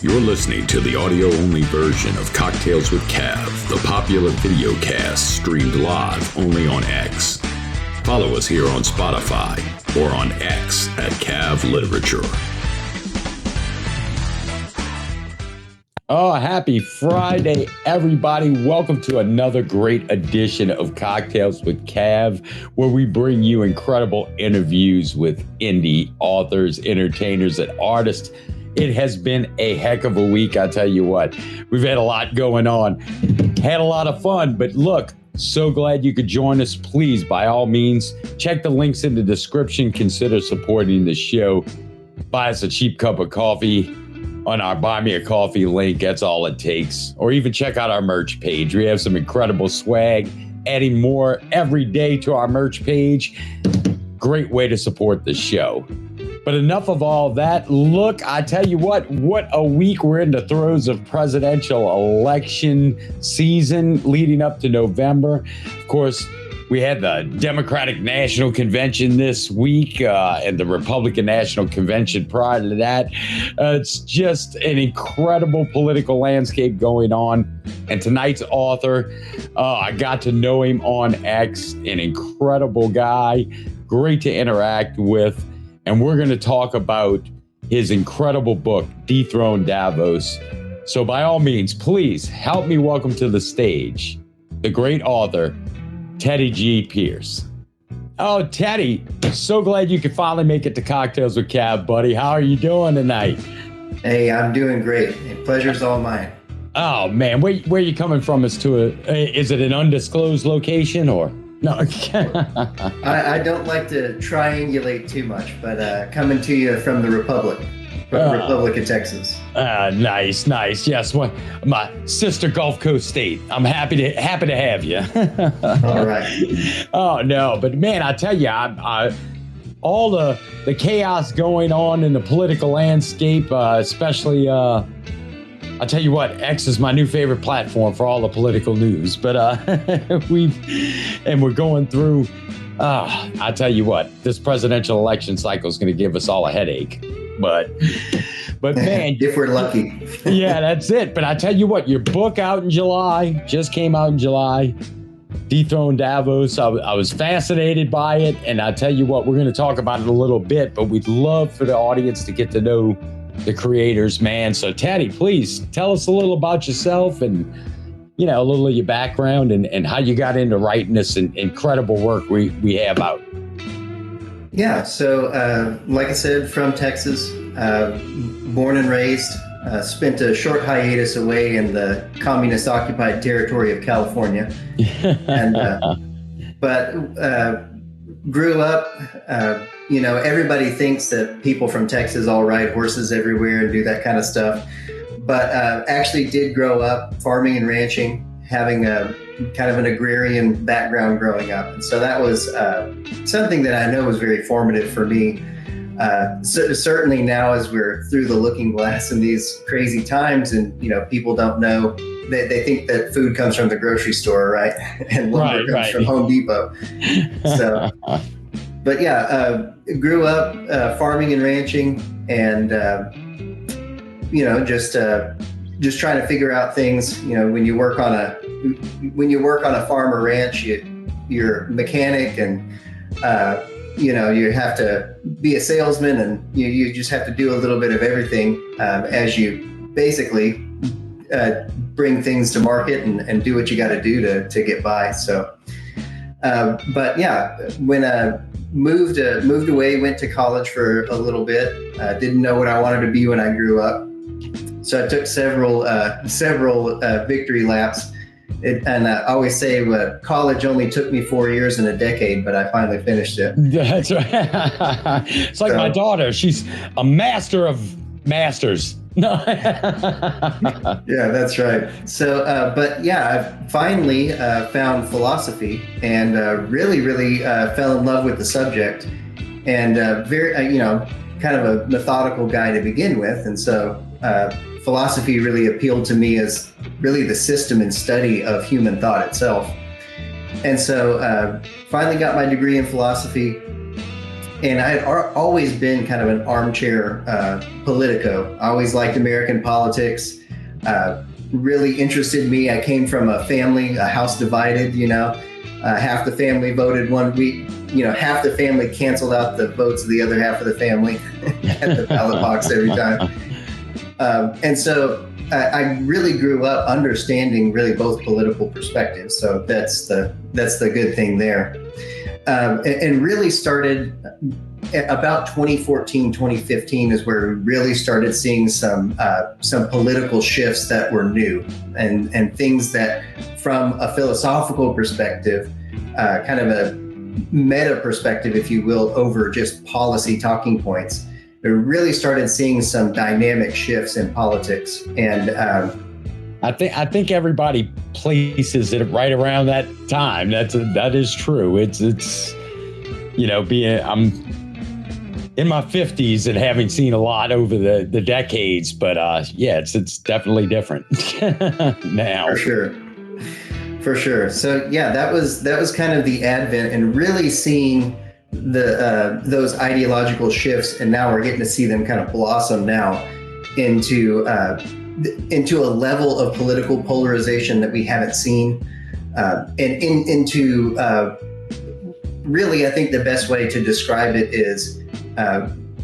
You're listening to the audio-only version of Cocktails with Cav, the popular video cast streamed live only on X. Follow us here on Spotify or on X at Cav Literature. Oh, happy Friday, everybody. Welcome to another great edition of Cocktails with Cav, where we bring you incredible interviews with indie authors, entertainers, and artists. It has been a heck of a week, I tell you what. We've had a lot going on, had a lot of fun, but look, so glad you could join us. Please, by all means, check the links in the description. Consider supporting the show. Buy us a cheap cup of coffee on our Buy Me a Coffee link. That's all it takes. Or even check out our merch page. We have some incredible swag, adding more every day to our merch page. Great way to support the show. But enough of all that. Look, I tell you what a week. We're in the throes of presidential election season leading up to November. Of course, we had the Democratic National Convention this week and the Republican National Convention prior to that. It's just an incredible political landscape going on. And tonight's author, I got to know him on X, an incredible guy, great to interact with. And we're going to talk about his incredible book, Dethrone Davos. So by all means, please help me welcome to the stage the great author, Teddy G. Pierce. Oh, Teddy, so glad you could finally make it to Cocktails with Cav, buddy. How are you doing tonight? Hey, I'm doing great. Pleasure's all mine. Oh, man, where are you coming from? Is it an undisclosed location or? No. I don't like to triangulate too much, but coming to you from the Republic of Texas. Nice. Yes, my sister Gulf Coast state. I'm happy to have you. All right. Oh no, but man, I tell you, all the chaos going on in the political landscape, especially. I'll tell you what, X is my new favorite platform for all the political news. But we're going through. I'll tell you what, this presidential election cycle is going to give us all a headache. But man, if we're lucky. Yeah, that's it. But I tell you what, your book just came out in July. Dethrone Davos. I was fascinated by it, and I tell you what, we're going to talk about it a little bit. But we'd love for the audience to get to know the creators, man. So Teddy, please tell us a little about yourself and, a little of your background and how you got into writing this incredible work we have out. Yeah. So, like I said, from Texas, born and raised, spent a short hiatus away in the communist occupied territory of California. But grew up, everybody thinks that people from Texas all ride horses everywhere and do that kind of stuff. But actually did grow up farming and ranching, having a kind of an agrarian background growing up. And so that was something that I know was very formative for me. Certainly now as we're through the looking glass in these crazy times and, people don't know, they think that food comes from the grocery store, right? And lumber comes from Home Depot. So, but yeah, grew up farming and ranching and, just trying to figure out things, when you work on a farm or ranch, you're a mechanic and, you have to be a salesman and you just have to do a little bit of everything as you basically bring things to market and do what you got to do to get by. So, but yeah, when I moved away, went to college for a little bit, didn't know what I wanted to be when I grew up. So I took several victory laps. And I always say college only took me 4 years and a decade, but I finally finished it. That's right. It's like my daughter. She's a master of masters. No. Yeah, that's right. So, but yeah, I finally found philosophy and really fell in love with the subject and very, kind of a methodical guy to begin with. And so philosophy really appealed to me as really the system and study of human thought itself. And so finally got my degree in philosophy And I had always been kind of an armchair politico. I always liked American politics. Really interested me. I came from a family, a house divided, half the family voted one week, half the family canceled out the votes of the other half of the family at the ballot box every time. And so I really grew up understanding really both political perspectives. So that's the good thing there. And really started about 2014, 2015 is where we really started seeing some political shifts that were new and things that from a philosophical perspective, kind of a meta perspective, if you will, over just policy talking points, we really started seeing some dynamic shifts in politics. And I think everybody places it right around that time. That is true. It's I'm in my 50s and having seen a lot over the decades, but it's definitely different now. For sure. So yeah, that was kind of the advent and really seeing those ideological shifts, and now we're getting to see them kind of blossom now into a level of political polarization that we haven't seen, and into really, I think the best way to describe it is,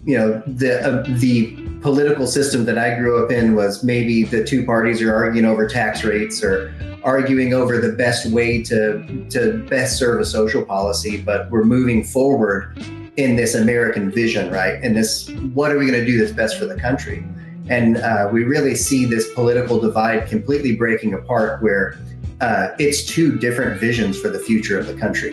the political system that I grew up in was maybe the two parties are arguing over tax rates or arguing over the best way to best serve a social policy, but we're moving forward in this American vision, right? And this, what are we going to do that's best for the country? And we really see this political divide completely breaking apart, where it's two different visions for the future of the country.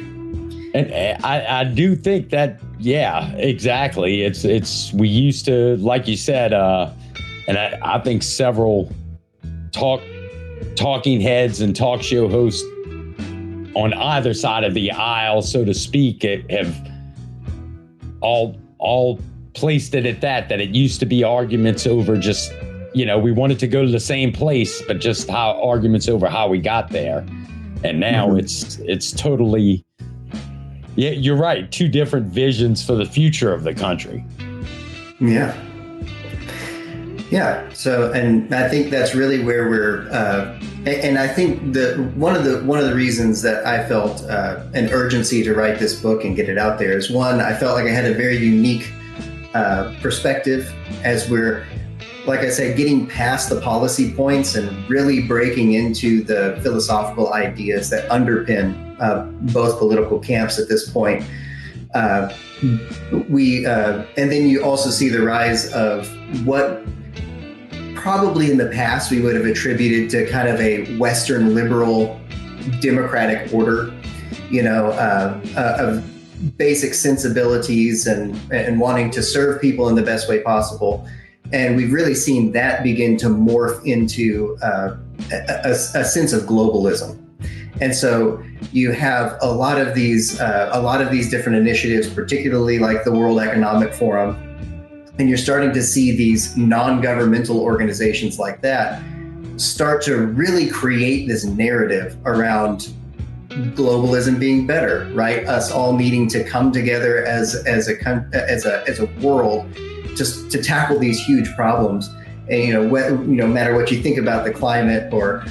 And I do think that, yeah, exactly. It's we used to, like you said, and I think several talking heads and talk show hosts on either side of the aisle, so to speak, have all placed it at that it used to be arguments over just, we wanted to go to the same place, but just how arguments over how we got there. And now it's totally, yeah, you're right. Two different visions for the future of the country. Yeah. So, and I think that's really where we're, and I think one of the reasons that I felt an urgency to write this book and get it out there is, one, I felt like I had a very unique perspective as we're, like I said, getting past the policy points and really breaking into the philosophical ideas that underpin both political camps at this point. And then you also see the rise of what probably in the past we would have attributed to kind of a Western liberal democratic order, of basic sensibilities and wanting to serve people in the best way possible. And we've really seen that begin to morph into a sense of globalism. And so you have a lot of these different initiatives, particularly like the World Economic Forum, and you're starting to see these non-governmental organizations like that start to really create this narrative around globalism being better, right? Us all needing to come together as a world just to tackle these huge problems. And no matter what you think about the climate or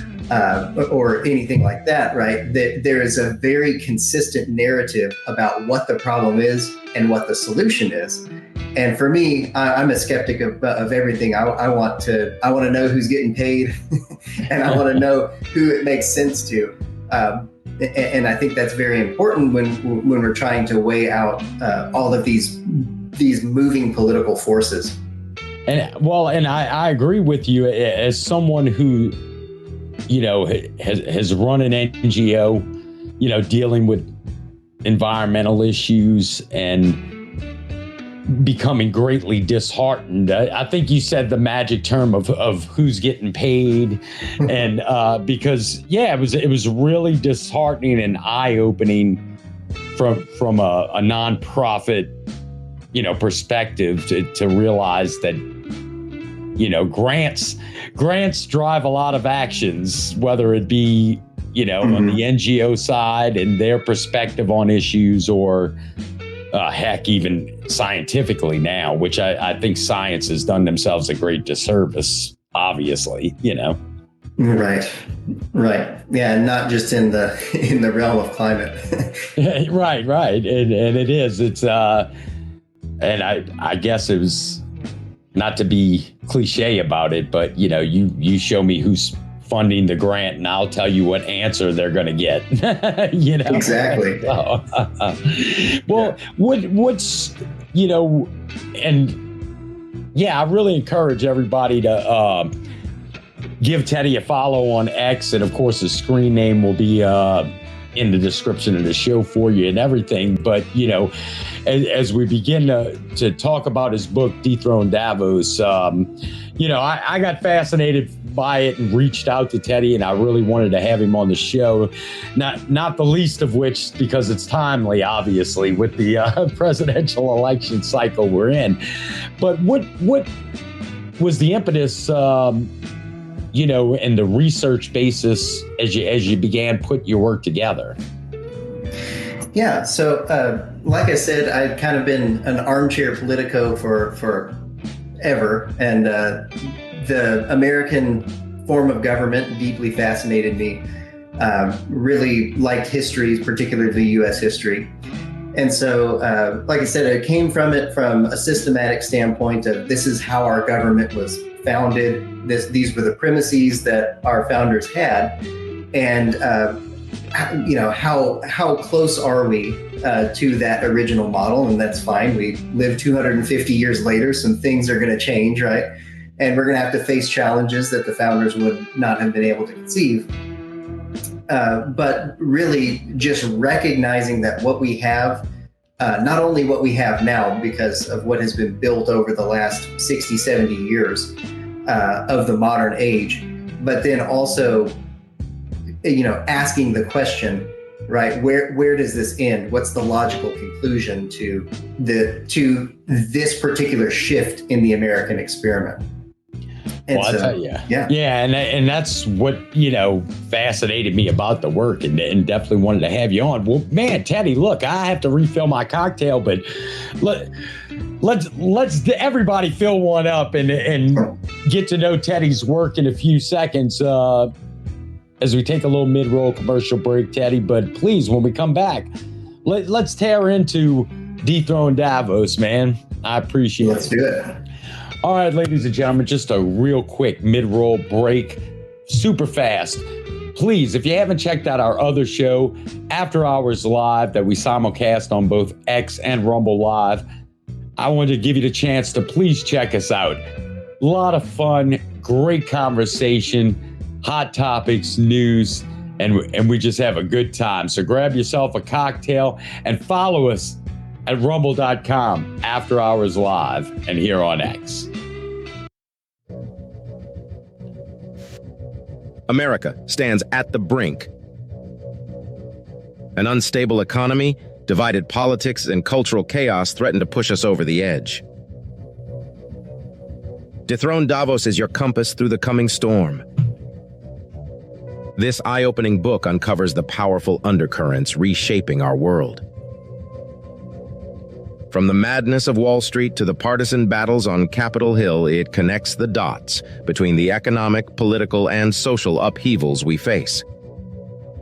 anything like that, right? There is a very consistent narrative about what the problem is and what the solution is. And for me, I'm a skeptic of everything. I want to know who's getting paid, and I want to know who it makes sense to. And I think that's very important when we're trying to weigh out all of these moving political forces. And I agree with you as someone who, has run an NGO, dealing with environmental issues and becoming greatly disheartened. I think you said the magic term of who's getting paid, and because it was really disheartening and eye-opening from a nonprofit perspective to realize that grants drive a lot of actions, whether it be on the NGO side and their perspective on issues, or heck, even scientifically now, which I think science has done themselves a great disservice, obviously, Right. Yeah, not just in the realm of climate. Right. And it is. It's and I guess it was, not to be cliche about it, but you show me who's funding the grant and I'll tell you what answer they're going to get. Exactly. So, well, what's and yeah, I really encourage everybody to give Teddy a follow on X, and of course his screen name will be in the description of the show for you and everything. But as we begin to talk about his book, Dethrone Davos, I got fascinated by it and reached out to Teddy, and I really wanted to have him on the show. Not the least of which because it's timely, obviously, with the presidential election cycle we're in. But what was the impetus, and the research basis as you began putting your work together? Yeah. So, like I said, I've kind of been an armchair politico for ever, and the American form of government deeply fascinated me. Really liked history, particularly U.S. history. And so, like I said, I came from it from a systematic standpoint of this is how our government was founded. These were the premises that our founders had. And, how close are we to that original model? And that's fine. We live 250 years later. Some things are going to change, right? And we're going to have to face challenges that the founders would not have been able to conceive. But really just recognizing that what we have, not only what we have now because of what has been built over the last 60, 70 years of the modern age, but then also, asking the question, right, where does this end? What's the logical conclusion to this particular shift in the American experiment? And I'll tell you. Yeah. And that's what, fascinated me about the work and definitely wanted to have you on. Well, man, Teddy, look, I have to refill my cocktail, but let's everybody fill one up and get to know Teddy's work in a few seconds as we take a little mid-roll commercial break, Teddy. But please, when we come back, let's tear into Dethrone Davos, man. I appreciate it. Let's do it. All right, ladies and gentlemen, just a real quick mid-roll break, super fast. Please, if you haven't checked out our other show, After Hours Live, that we simulcast on both X and Rumble Live, I wanted to give you the chance to please check us out. A lot of fun, great conversation, hot topics, news, and we just have a good time. So grab yourself a cocktail and follow us at rumble.com, After Hours Live, and here on X. America stands at the brink. An unstable economy, divided politics, and cultural chaos threaten to push us over the edge. Dethrone Davos is your compass through the coming storm. This eye-opening book uncovers the powerful undercurrents reshaping our world. From the madness of Wall Street to the partisan battles on Capitol Hill, it connects the dots between the economic, political, and social upheavals we face.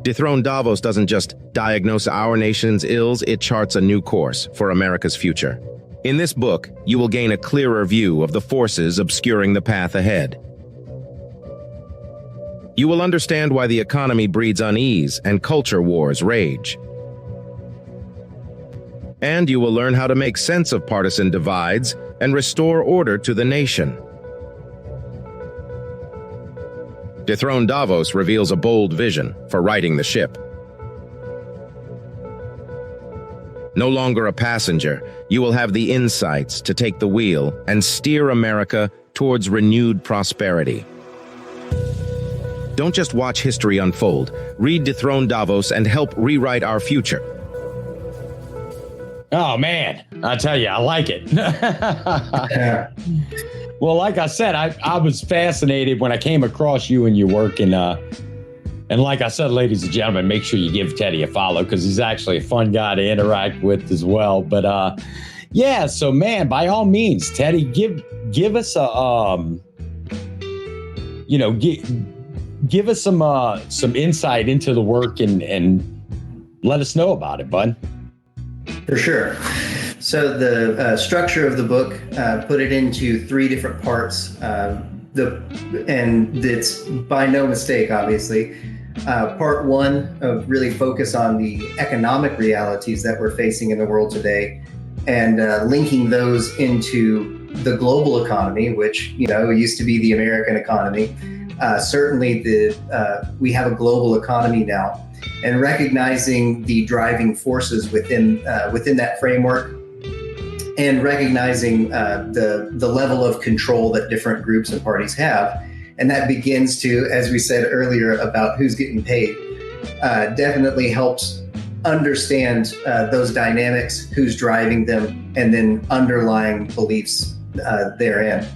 Dethrone Davos doesn't just diagnose our nation's ills, it charts a new course for America's future. In this book, you will gain a clearer view of the forces obscuring the path ahead. You will understand why the economy breeds unease and culture wars rage. And you will learn how to make sense of partisan divides and restore order to the nation. Dethrone Davos reveals a bold vision for righting the ship. No longer a passenger, you will have the insights to take the wheel and steer America towards renewed prosperity. Don't just watch history unfold. Read Dethrone Davos and help rewrite our future. Oh, man, I tell you, I like it. Well, like I said, I was fascinated when I came across you and your work. And And like I said, ladies and gentlemen, make sure you give Teddy a follow because he's actually a fun guy to interact with as well. But yeah, so man, by all means, Teddy, give us a give us some insight into the work and let us know about it, bud. For sure. So the structure of the book, put it into 3 different parts. And it's by no mistake, obviously. Part 1 of really focus on the economic realities that we're facing in the world today, and linking those into the global economy, which used to be the American economy. Certainly, we have a global economy now, and recognizing the driving forces within that framework, and recognizing the level of control that different groups and parties have. And that begins to, as we said earlier, about who's getting paid, definitely helps understand those dynamics, who's driving them, and then underlying beliefs therein.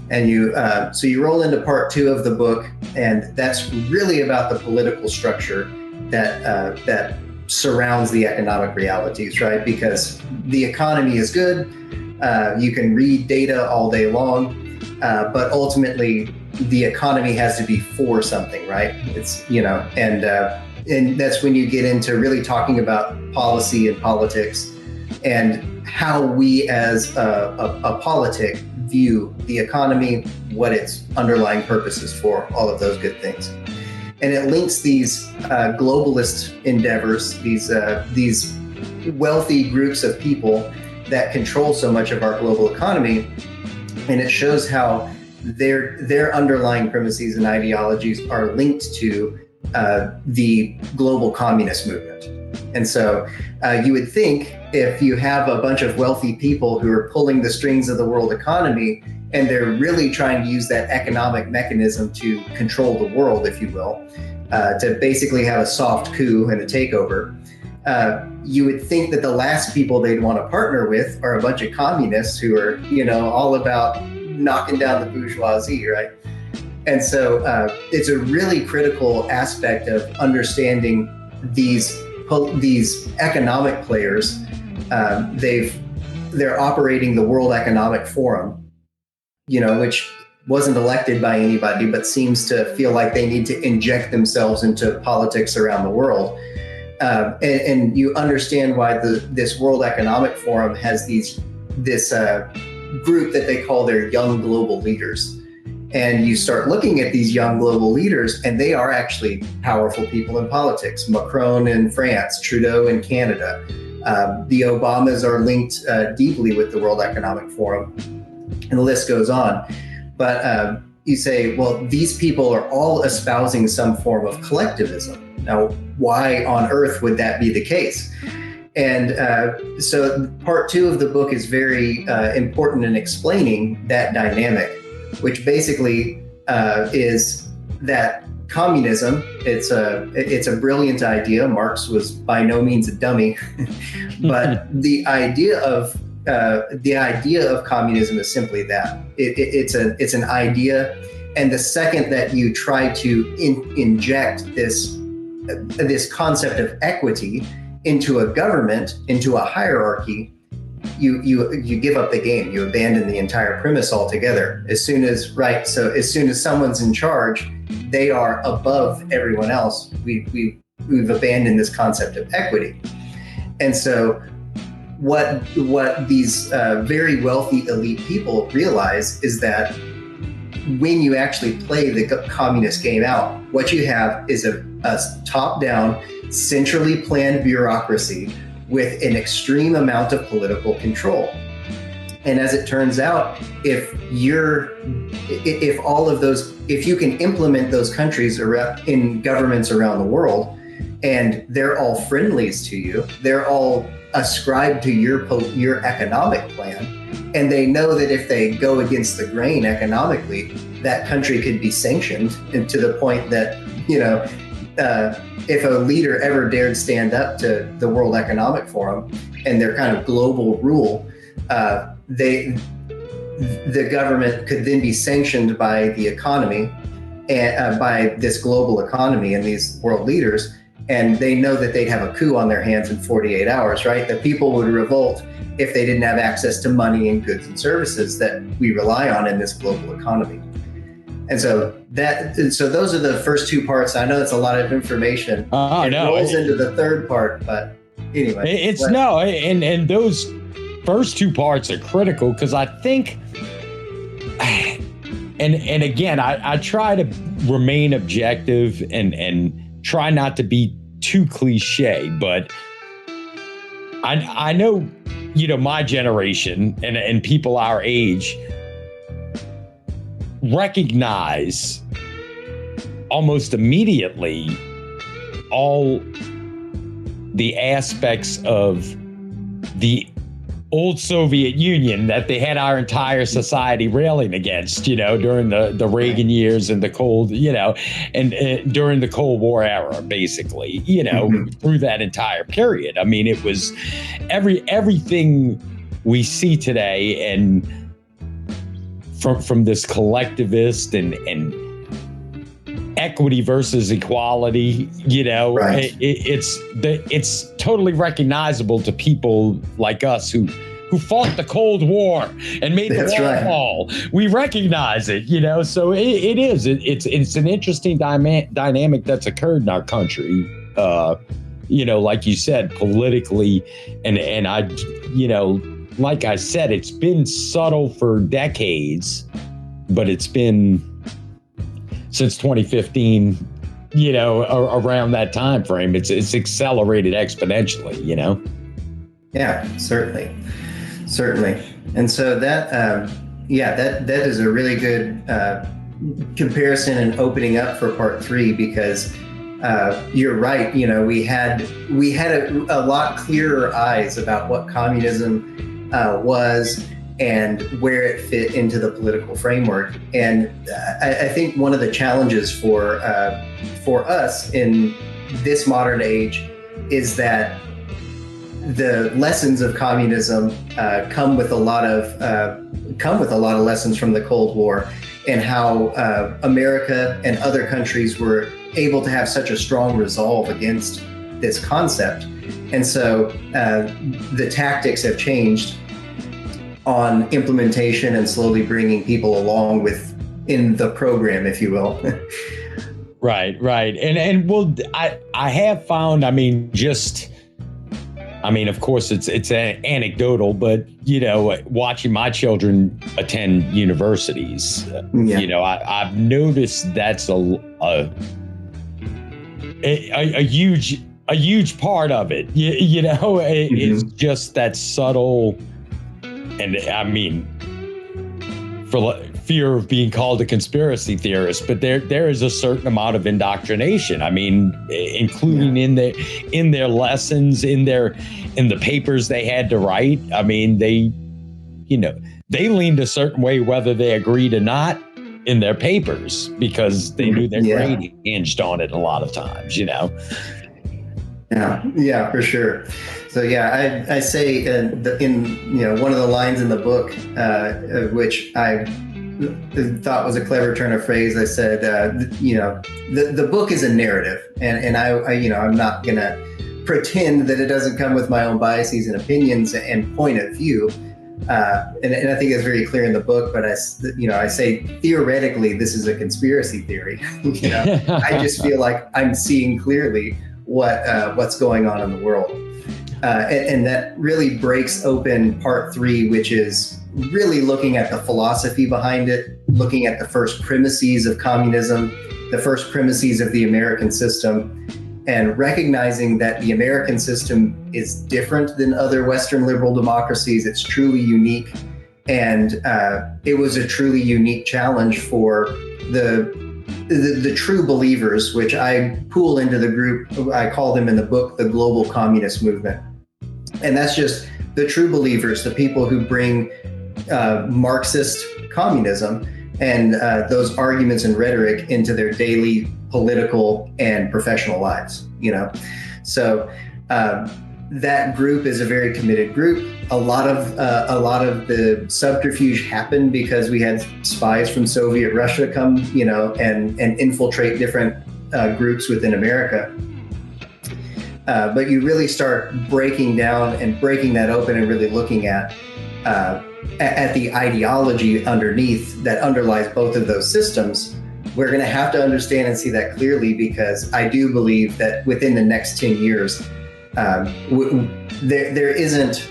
And so you roll into part 2 of the book, and that's really about the political structure that surrounds the economic realities, right? Because the economy is good. You can read data all day long, but ultimately the economy has to be for something, right? It's, and that's when you get into really talking about policy and politics and how we as a politic view the economy, what its underlying purpose is for, all of those good things. And it links these globalist endeavors, these wealthy groups of people that control so much of our global economy, and it shows how their underlying premises and ideologies are linked to the global communist movement. And so you would think if you have a bunch of wealthy people who are pulling the strings of the world economy, and they're really trying to use that economic mechanism to control the world, if you will, to basically have a soft coup and a takeover, you would think that the last people they'd want to partner with are a bunch of communists who are, all about knocking down the bourgeoisie, right? And so it's a really critical aspect of understanding these economic players. They're operating the World Economic Forum, which wasn't elected by anybody, but seems to feel like they need to inject themselves into politics around the world. And you understand why this World Economic Forum has this group that they call their young global leaders. And you start looking at these young global leaders, and they are actually powerful people in politics. Macron in France, Trudeau in Canada. The Obamas are linked deeply with the World Economic Forum, and the list goes on. But you say, well, these people are all espousing some form of collectivism. Now, why on earth would that be the case? And so part 2 of the book is very important in explaining that dynamic, which basically is that communism, it's a brilliant idea. Marx was by no means a dummy, but the idea of communism is simply that. It's an idea, and the second that you try to inject this concept of equity into a government, into a hierarchy, you give up the game. You abandon the entire premise altogether. As soon as someone's in charge, they are above everyone else. We've abandoned this concept of equity. And so what these very wealthy elite people realize is that when you actually play the communist game out, what you have is a top-down, centrally planned bureaucracy with an extreme amount of political control. And as it turns out, if you can implement those countries in governments around the world, and they're all friendlies to you, they're all ascribed to your economic plan, and they know that if they go against the grain economically, that country could be sanctioned, and to the point that if a leader ever dared stand up to the World Economic Forum and their kind of global rule, the government could then be sanctioned by the economy, by this global economy and these world leaders. And they know that they'd have a coup on their hands in 48 hours, right? The people would revolt if they didn't have access to money and goods and services that we rely on in this global economy. And so those are the first two parts. I know it's a lot of information. It rolls into the third part, but anyway. And those first two parts are critical because I think, and again, I try to remain objective and try not to be too cliche, but I know, my generation and people our age recognize almost immediately all the aspects of the old Soviet Union that they had our entire society railing against, during the Reagan years and the Cold, and during the Cold War era, basically, through that entire period. I mean, it was everything we see today, and from this collectivist and equity versus equality, right. It's totally recognizable to people like us who fought the Cold War and made the wall fall. We recognize it, so it's an interesting dynamic that's occurred in our country, like you said, politically, and I, like I said, it's been subtle for decades, but it's been since 2015, around that time frame, it's accelerated exponentially, Yeah, certainly. And so that is a really good comparison and opening up for part three, because you're right. We had a lot clearer eyes about what communism was and where it fit into the political framework. And I think one of the challenges for us in this modern age is that the lessons of communism come with a lot of lessons from the Cold War, and how America and other countries were able to have such a strong resolve against this concept. And so the tactics have changed on implementation and slowly bringing people along in the program, if you will. Right. And well, I have found, of course it's anecdotal, but, watching my children attend universities, I've noticed that's a huge part of it. It's just that subtle, and for fear of being called a conspiracy theorist, but there is a certain amount of indoctrination. Including in their lessons, in the papers they had to write. They leaned a certain way whether they agreed or not in their papers, because they knew their grade hinged on it a lot of times. Yeah, for sure. So I say in one of the lines in the book, which I thought was a clever turn of phrase, I said, the book is a narrative, and I'm not gonna pretend that it doesn't come with my own biases and opinions and point of view. And I think it's very clear in the book, but I say theoretically this is a conspiracy theory. I just feel like I'm seeing clearly what's going on in the world, and that really breaks open part three, which is really looking at the philosophy behind it, looking at the first premises of communism, the first premises of the American system, and recognizing that the American system is different than other Western liberal democracies. It's truly unique, and it was a truly unique challenge for the true believers, which I pool into the group. I call them in the book the global communist movement, and that's just the true believers, the people who bring Marxist communism and those arguments and rhetoric into their daily political and professional lives. So that group is a very committed group. A lot of the subterfuge happened because we had spies from Soviet Russia come, and infiltrate different groups within America. But you really start breaking down and breaking that open and really looking at the ideology underneath that underlies both of those systems. We're going to have to understand and see that clearly, because I do believe that within the next 10 years, there isn't.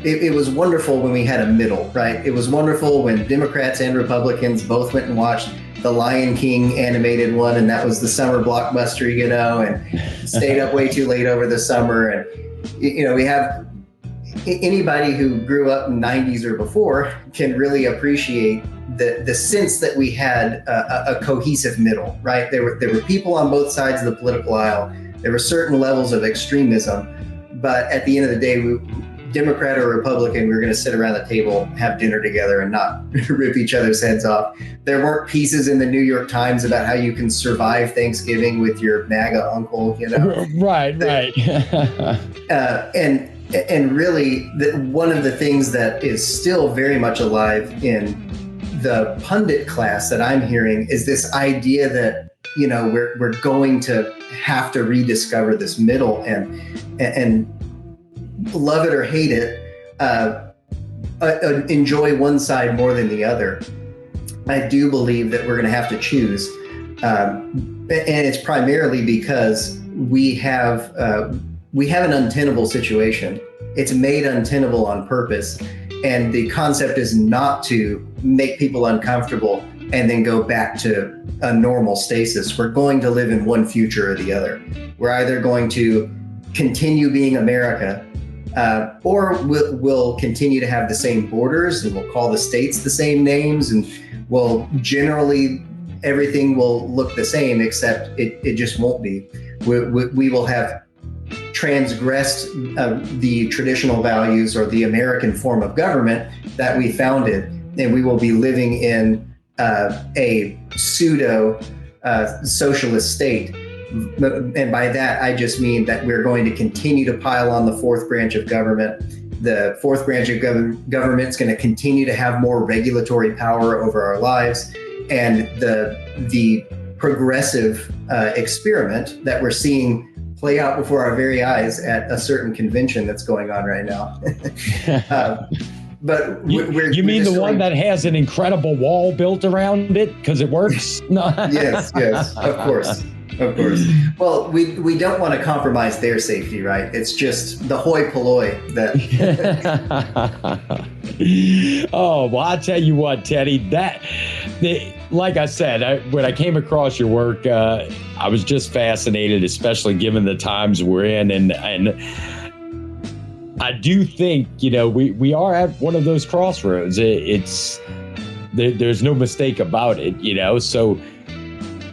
It was wonderful when we had a middle, right? It was wonderful when Democrats and Republicans both went and watched the Lion King animated one, and that was the summer blockbuster, and stayed up way too late over the summer. And, we have anybody who grew up in the 90s or before can really appreciate the sense that we had a cohesive middle, right? There were people on both sides of the political aisle. There were certain levels of extremism, but at the end of the day, Democrat or Republican, we were going to sit around the table, have dinner together, and not rip each other's heads off. There weren't pieces in the New York Times about how you can survive Thanksgiving with your MAGA uncle, Right. And really, one of the things that is still very much alive in the pundit class that I'm hearing is this idea that we're going to have to rediscover this middle and love it or hate it, enjoy one side more than the other. I do believe that we're going to have to choose, and it's primarily because we have an untenable situation. It's made untenable on purpose, and the concept is not to make people uncomfortable and then go back to a normal stasis. We're going to live in one future or the other. We're either going to continue being America, or we'll continue to have the same borders, and we'll call the states the same names, and generally everything will look the same, except it just won't be. We will have transgressed the traditional values or the American form of government that we founded, and we will be living in a pseudo socialist state. And by that, I just mean that we're going to continue to pile on the fourth branch of government. The fourth branch of government is going to continue to have more regulatory power over our lives. And the progressive experiment that we're seeing play out before our very eyes at a certain convention that's going on right now. But you mean the one that has an incredible wall built around it because it works? No. Yes, of course. Well, we don't want to compromise their safety, right? It's just the hoi polloi that. Oh, well, I'll tell you what, Teddy, like I said, when I came across your work, I was just fascinated, especially given the times we're in. And I do think, we are at one of those crossroads. There's no mistake about it, so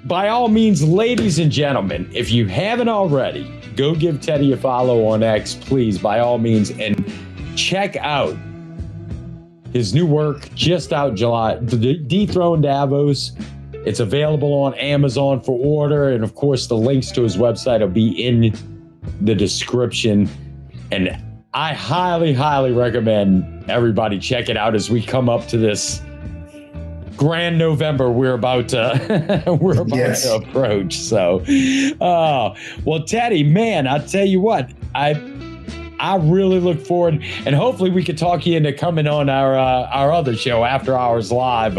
by all means, ladies and gentlemen, if you haven't already, go give Teddy a follow on X, please, by all means, and check out his new work, just out July, Dethrone Davos. It's available on Amazon for order, and of course, the links to his website will be in the description. And I highly, highly recommend everybody check it out as we come up to this grand November we're about to approach. So, well, Teddy, man, I tell you what, I really look forward, and hopefully we could talk you into coming on our other show, After Hours Live,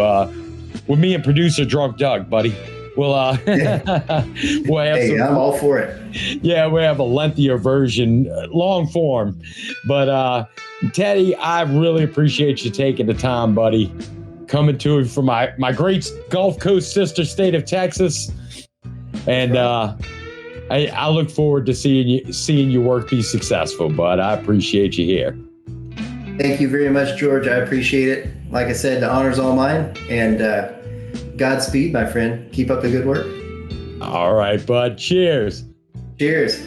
with me and producer Drunk Doug, buddy. We'll have I'm all for it. Yeah, we have a lengthier version, long form, but Teddy, I really appreciate you taking the time, buddy. Coming to you from my great Gulf Coast sister state of Texas, and I look forward to seeing your work be successful. But I appreciate you here. Thank you very much, George. I appreciate it. Like I said, the honor's all mine, and Godspeed, my friend. Keep up the good work. All right, bud. Cheers. Cheers.